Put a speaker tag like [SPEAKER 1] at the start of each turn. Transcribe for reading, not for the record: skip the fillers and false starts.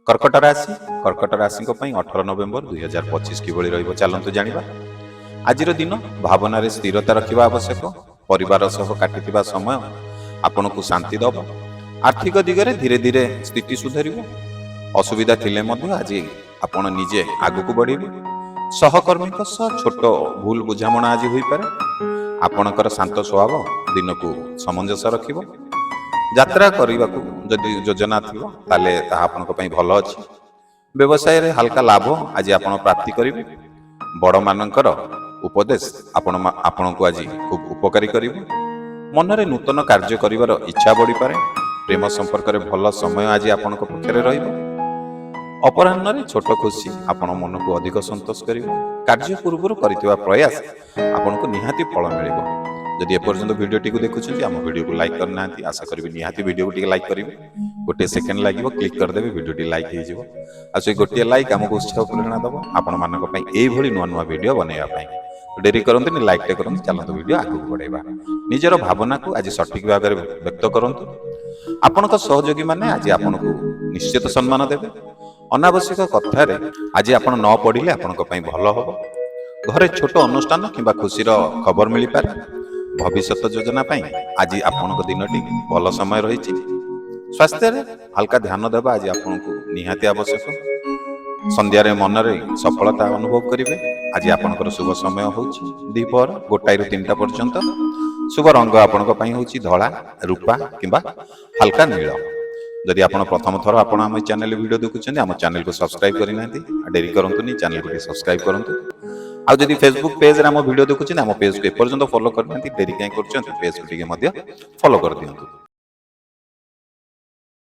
[SPEAKER 1] कर्कट राशि 18 नवेम्बर 2025 किभଳି ରହିବ ଚାଲନ୍ତୁ ଜାଣିବା। ଆଜିର ଦିନ ଭାବନାରେ ସ୍ଥିରତା ରଖିବା ଆବଶ୍ୟକ। ପରିବାର ସହ କାଟିଥିବା ସମୟ ଆପଣଙ୍କୁ ଶାନ୍ତି ଦେବ। ଆର୍ଥିକ ଦିଗରେ ଧୀରେ ଧୀରେ ସ୍ଥିତି ସୁଧରିବ। ଅସୁବିଧା ଥିଲେ ମଧ୍ୟ ଆଜି ଆପଣ ନିଜେ ଆଗକୁ ବଢ଼ିବେ। ସହକର୍ମୀଙ୍କ ସହ ଛୋଟ ଭୁଲ ବୁଝାମଣା ଆଜି ହୋଇପାରେ। ଆପଣଙ୍କର ଶାନ୍ତ ସ୍ୱଭାବ ଦିନକୁ ସମଞ୍ଜସ ରଖିବ। ଯାତ୍ରା କରିବାକୁ ଯଦି ଯୋଜନା ଥିବ ତାହେଲେ ତାହା ଆପଣଙ୍କ ପାଇଁ ଭଲ ଅଛି। ବ୍ୟବସାୟରେ ହାଲକା ଲାଭ ଆଜି ଆପଣ ପ୍ରାପ୍ତି କରିବେ। ବଡ଼ମାନଙ୍କର ଉପଦେଶ ଆପଣଙ୍କୁ ଆଜି ଖୁବ୍ ଉପକାରୀ କରିବ। ମନରେ ନୂତନ କାର୍ଯ୍ୟ କରିବାର ଇଚ୍ଛା ବଢ଼ିପାରେ। ପ୍ରେମ ସମ୍ପର୍କରେ ଭଲ ସମୟ ଆଜି ଆପଣଙ୍କ ପକ୍ଷରେ ରହିବ। ଅପରାହ୍ନରେ ଛୋଟ ଖୁସି ଆପଣ ମନକୁ ଅଧିକ ସନ୍ତୋଷ କରିବ। କାର୍ଯ୍ୟ ପୂର୍ବରୁ କରିଥିବା ପ୍ରୟାସ ଆପଣଙ୍କୁ ନିହାତି ଫଳ ମିଳିବ। ଯଦି ଏପର୍ଯ୍ୟନ୍ତ ଭିଡ଼ିଓଟିକୁ ଦେଖୁଛନ୍ତି ଆମ ଭିଡ଼ିଓକୁ ଲାଇକ୍ କରିନାହାନ୍ତି, ଆଶା କରିବି ନିହାତି ଭିଡ଼ିଓକୁ ଟିକେ ଲାଇକ୍ କରିବେ। ଗୋଟିଏ ସେକେଣ୍ଡ ଲାଗିବ, କ୍ଲିକ୍ କରିଦେବେ, ଭିଡ଼ିଓଟି ଲାଇକ୍ ହେଇଯିବ। ଆଉ ସେ ଗୋଟିଏ ଲାଇକ୍ ଆମକୁ ଉତ୍ସାହ ପ୍ରେରଣା ଦେବ ଆପଣମାନଙ୍କ ପାଇଁ ଏଇଭଳି ନୂଆ ନୂଆ ଭିଡ଼ିଓ ବନେଇବା ପାଇଁ। ଡେରି କରନ୍ତୁନି, ଲାଇକ୍ଟେ କରନ୍ତୁ। ଚାଲନ୍ତୁ ଭିଡ଼ିଓ ଆଗକୁ ବଢ଼ାଇବା। ନିଜର ଭାବନାକୁ ଆଜି ସଠିକ୍ ଭାବରେ ବ୍ୟକ୍ତ କରନ୍ତୁ। ଆପଣଙ୍କ ସହଯୋଗୀମାନେ ଆଜି ଆପଣଙ୍କୁ ନିଶ୍ଚିତ ସମ୍ମାନ ଦେବେ। ଅନାବଶ୍ୟକ କଥାରେ ଆଜି ଆପଣ ନ ପଡ଼ିଲେ ଆପଣଙ୍କ ପାଇଁ ଭଲ ହେବ। ଘରେ ଛୋଟ ଅନୁଷ୍ଠାନ କିମ୍ବା ଖୁସିର ଖବର ମିଳିପାରେ। ଭବିଷ୍ୟତ ଯୋଜନା ପାଇଁ ଆଜି ଆପଣଙ୍କ ଦିନଟି ଭଲ ସମୟ ରହିଛି। ସ୍ୱାସ୍ଥ୍ୟରେ ହାଲକା ଧ୍ୟାନ ଦେବା ଆଜି ଆପଣଙ୍କୁ ନିହାତି ଆବଶ୍ୟକ। ସନ୍ଧ୍ୟାରେ ମନରେ ସଫଳତା ଅନୁଭବ କରିବେ। ଆଜି ଆପଣଙ୍କର ଶୁଭ ସମୟ ହେଉଛି ଦ୍ୱିପହର 1ଟାରୁ 3ଟା ପର୍ଯ୍ୟନ୍ତ। ଶୁଭ ରଙ୍ଗ ଆପଣଙ୍କ ପାଇଁ ହେଉଛି ଧଳା, ରୂପା କିମ୍ବା ହାଲକା ନୀଳ। ଯଦି ଆପଣ ପ୍ରଥମ ଥର ଆମ ଚ୍ୟାନେଲ ଭିଡ଼ିଓ ଦେଖୁଛନ୍ତି, ଆମ ଚ୍ୟାନେଲକୁ ସବସ୍କ୍ରାଇବ୍ କରିନାହାନ୍ତି, ଡେରି କରନ୍ତୁନି, ଚ୍ୟାନେଲକୁ ଟିକେ ସବସ୍କ୍ରାଇବ୍ କରନ୍ତୁ। ଆଉ ଯଦି ଫେସବୁକ୍ ପେଜରେ ଆମ ଭିଡ଼ିଓ ଦେଖୁଛନ୍ତି, ଆମ ପେଜକୁ ଏପର୍ଯ୍ୟନ୍ତ ଫଲୋ କରିନାହାନ୍ତି, ଡେରି କାହିଁ କରୁଛନ୍ତି, ପେଜକୁ ଟିକେ ମଧ୍ୟ ଫଲୋ କରିଦିଅନ୍ତୁ।